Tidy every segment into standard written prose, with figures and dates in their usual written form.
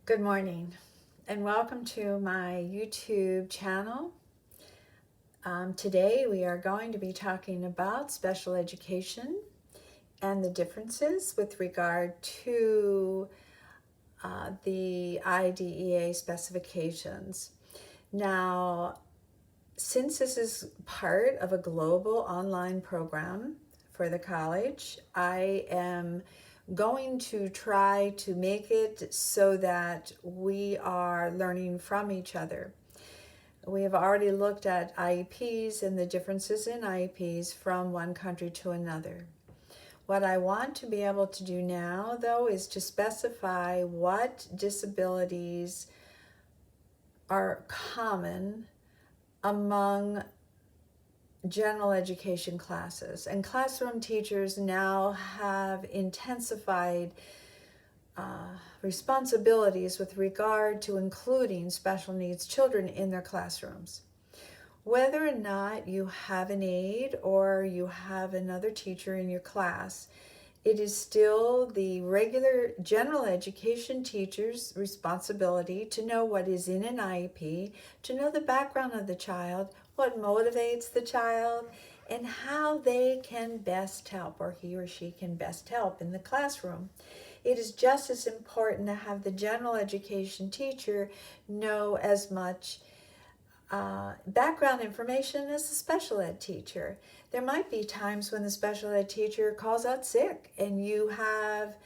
Good morning and welcome to my YouTube channel. Today we are going to be talking about special education and the differences with regard to the IDEA specifications. Now, since this is part of a global online program for the college, I am going to try to make it so that we are learning from each other. We have already looked at IEPs and the differences in IEPs from one country to another. What I want to be able to do now, though, is to specify what disabilities are common among general education classes. And classroom teachers now have intensified responsibilities with regard to including special needs children in their classrooms. Whether or not you have an aide or you have another teacher in your class, it is still the regular general education teacher's responsibility to know what is in an IEP, to know the background of the child, what motivates the child, and how they can best help, or he or she can best help in the classroom. It is just as important to have the general education teacher know as much background information as the special ed teacher. There might be times when the special ed teacher calls out sick and you have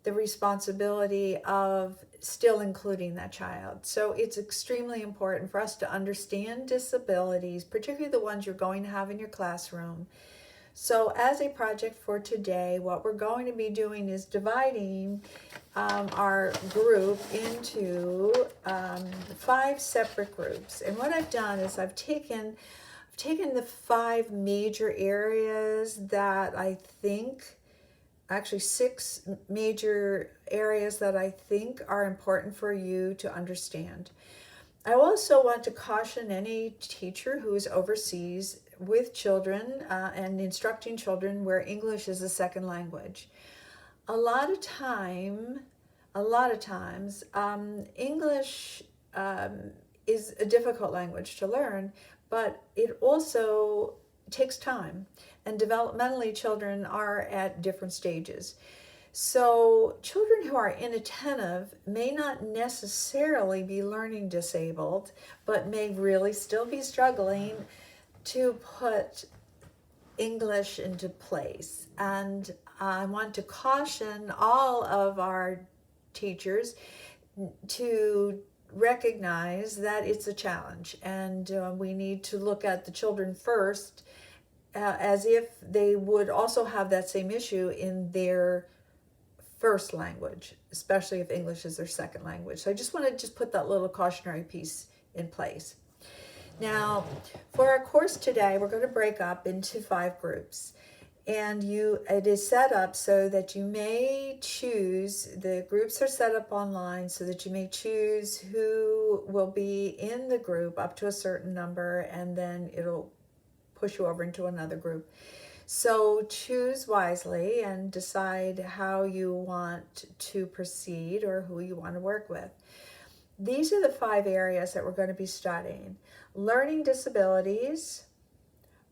the responsibility of still including that child. So it's extremely important for us to understand disabilities, particularly the ones you're going to have in your classroom. So as a project for today, what we're going to be doing is dividing our group into 5 separate groups. And what I've done is I've taken the 5 major areas that I think, actually 6 major areas that I think are important for you to understand. I also want to caution any teacher who is overseas with children and instructing children where English is a second language. A lot of times, English is a difficult language to learn, but it also takes time, and developmentally children are at different stages. So children who are inattentive may not necessarily be learning disabled, but may really still be struggling to put English into place. And I want to caution all of our teachers to recognize that it's a challenge, and we need to look at the children first as if they would also have that same issue in their first language, especially if English is their second language. So I just want to put that little cautionary piece in place. Now, for our course today, we're going to break up into 5 groups. And it is set up so that you may choose, the groups are set up online so that you may choose who will be in the group up to a certain number, and then it'll push you over into another group. So choose wisely and decide how you want to proceed or who you want to work with. These are the 5 areas that we're going to be studying: learning disabilities,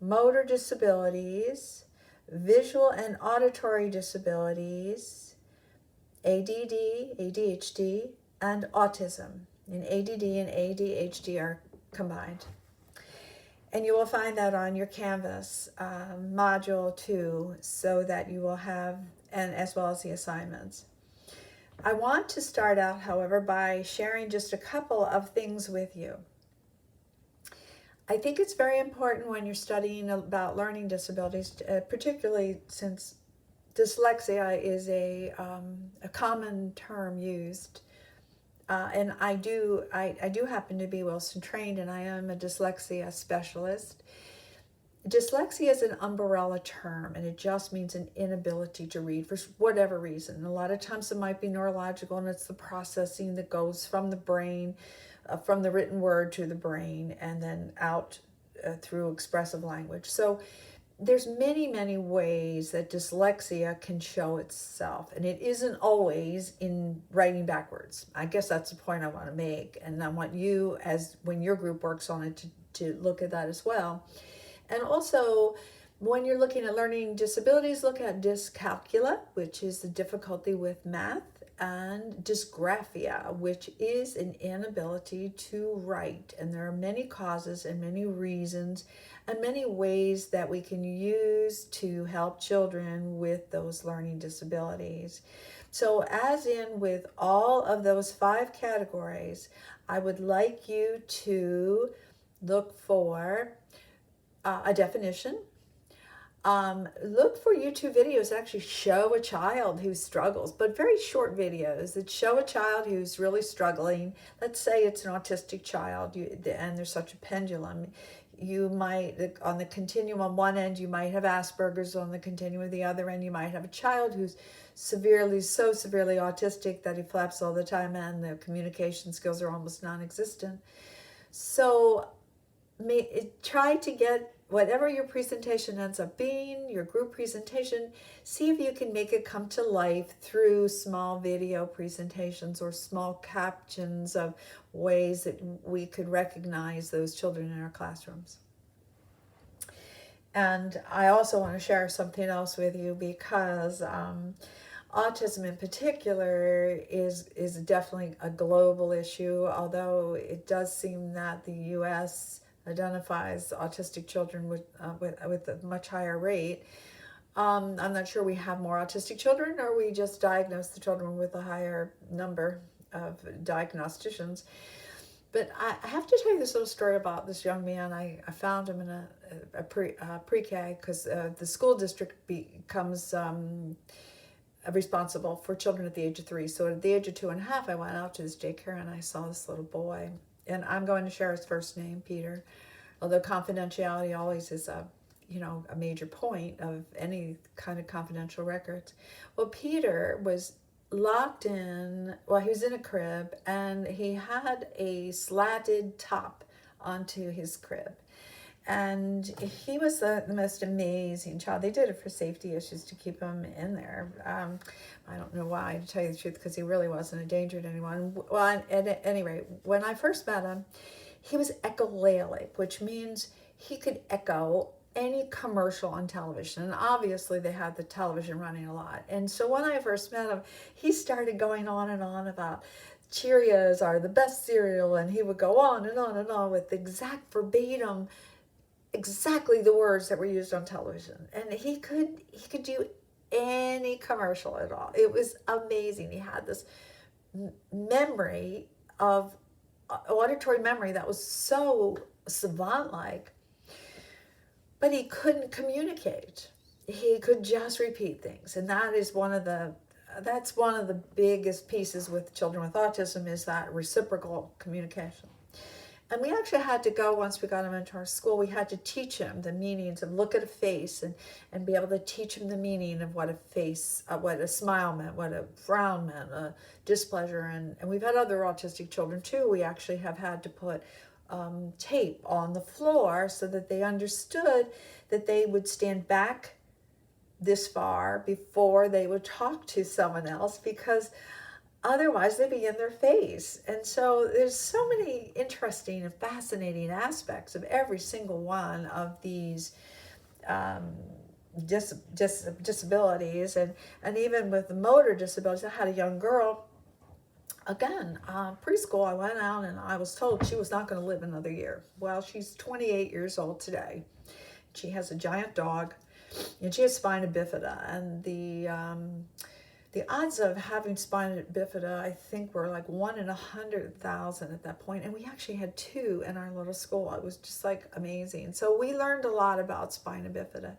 motor disabilities, visual and auditory disabilities, ADD, ADHD, and autism. And ADD and ADHD are combined. And you will find that on your Canvas module 2, so that you will have, and as well as the assignments. I want to start out, however, by sharing just a couple of things with you. I think it's very important when you're studying about learning disabilities, particularly since dyslexia is a common term used. And I do happen to be Wilson trained, and I am a dyslexia specialist. Dyslexia is an umbrella term, and it just means an inability to read for whatever reason. A lot of times it might be neurological, and it's the processing that goes from the brain, from the written word to the brain, and then out through expressive language. So there's many ways that dyslexia can show itself, and it isn't always in writing backwards. I guess that's the point I want to make, and I want you, as when your group works on it, to look at that as well. And also, when you're looking at learning disabilities, look at dyscalculia, which is the difficulty with math, and dysgraphia, which is an inability to write. And there are many causes and many reasons and many ways that we can use to help children with those learning disabilities. So, as in with all of those 5 categories, I would like you to look for a definition. Look for YouTube videos that actually show a child who struggles, but very short videos that show a child who's really struggling. Let's say it's an autistic child, and there's such a pendulum. You might, on the continuum on one end, you might have Asperger's. On the continuum of the other end, you might have a child who's so severely autistic that he flaps all the time and the communication skills are almost non-existent. So try to get whatever your presentation ends up being, your group presentation, see if you can make it come to life through small video presentations or small captions of ways that we could recognize those children in our classrooms. And I also want to share something else with you, because autism in particular is definitely a global issue, although it does seem that the U.S. identifies autistic children with a much higher rate. I'm not sure we have more autistic children, or we just diagnose the children with a higher number of diagnosticians. But I have to tell you this little story about this young man. I found him in a pre-K, because the school district becomes responsible for children at the age of 3. So at the age of 2.5, I went out to this daycare and I saw this little boy. And I'm going to share his first name, Peter, although confidentiality always is a major point of any kind of confidential records. Well, Peter was locked in, he was in a crib, and he had a slatted top onto his crib. And he was the most amazing child. They did it for safety issues to keep him in there. I don't know why, to tell you the truth, because he really wasn't a danger to anyone. Well, at any rate, when I first met him, he was echolalic, which means he could echo any commercial on television. And obviously they had the television running a lot. And so when I first met him, he started going on and on about Cheerios are the best cereal. And he would go on and on and on with exact verbatim, exactly the words that were used on television. And he could do any commercial at all. It was amazing. He had this memory of auditory memory that was so savant-like, but he couldn't communicate. He could just repeat things. And that's one of the biggest pieces with children with autism, is that reciprocal communication. And we actually had to go, once we got him into our school, we had to teach him the meanings of look at a face and be able to teach him the meaning of what a face, what a smile meant, what a frown meant, a displeasure. And we've had other autistic children too. We actually have had to put tape on the floor so that they understood that they would stand back this far before they would talk to someone else, because otherwise they'd be in their face. And so there's so many interesting and fascinating aspects of every single one of these disabilities. And even with the motor disabilities, I had a young girl, again, preschool. I went out and I was told she was not going to live another year. Well, she's 28 years old today. She has a giant dog, and she has spina bifida. And the odds of having spina bifida, I think, were like 1 in 100,000 at that point. And we actually had 2 in our little school. It was just like amazing. So we learned a lot about spina bifida.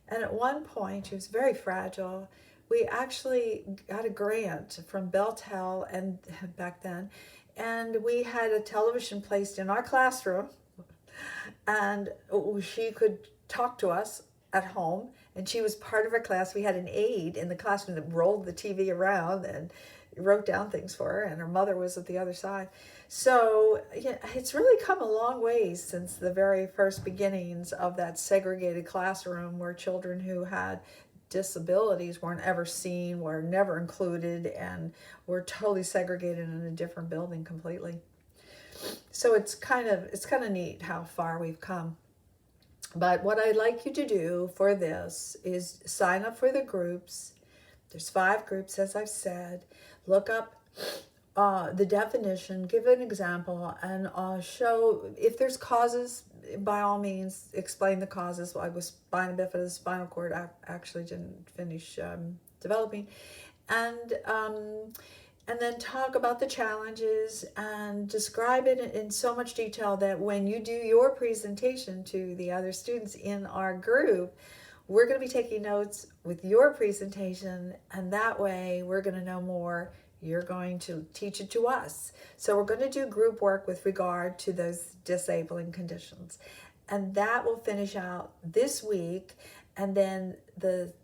And at one point, she was very fragile. We actually got a grant from Beltel, and back then, and we had a television placed in our classroom, and she could talk to us at home, and she was part of our class. We had an aide in the classroom that rolled the TV around, and wrote down things for her, and her mother was at the other side. So yeah, it's really come a long ways since the very first beginnings of that segregated classroom where children who had disabilities weren't ever seen, were never included, and were totally segregated in a different building completely. So it's kind of neat how far we've come. But what I'd like you to do for this is sign up for the groups. There's 5 groups, as I've said. Look up the definition, give an example, and show if there's causes. By all means, explain the causes. I was spina bifida, the spinal cord actually didn't finish developing, and then talk about the challenges and describe it in so much detail that when you do your presentation to the other students in our group, we're going to be taking notes with your presentation, and that way we're going to know more. You're going to teach it to us. So we're going to do group work with regard to those disabling conditions. And that will finish out this week, and then the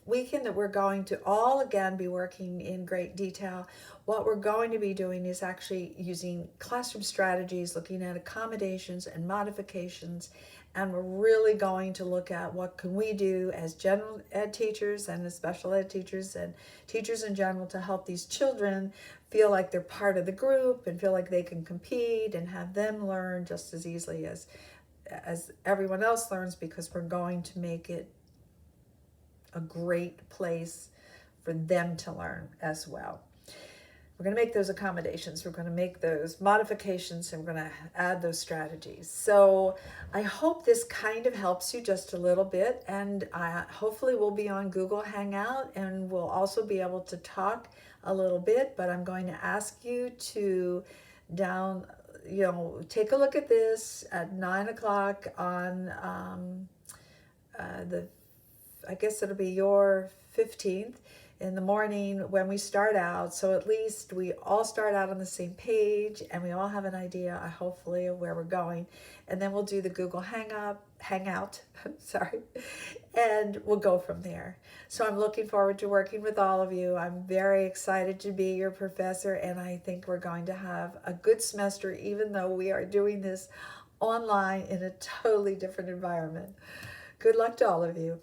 weekend that we're going to all again be working in great detail. What we're going to be doing is actually using classroom strategies, looking at accommodations and modifications, and we're really going to look at what can we do as general ed teachers and as special ed teachers and teachers in general to help these children feel like they're part of the group and feel like they can compete and have them learn just as easily as everyone else learns, because we're going to make it a great place for them to learn as well. We're going to make those accommodations, we're going to make those modifications, and we're going to add those strategies. So I hope this kind of helps you just a little bit, and hopefully we'll be on Google Hangout, and we'll also be able to talk a little bit, but I'm going to ask you to take a look at this at 9 o'clock on I guess it'll be your 15th in the morning when we start out. So at least we all start out on the same page and we all have an idea, hopefully, of where we're going. And then we'll do the Google Hangout, sorry, and we'll go from there. So I'm looking forward to working with all of you. I'm very excited to be your professor, and I think we're going to have a good semester, even though we are doing this online in a totally different environment. Good luck to all of you.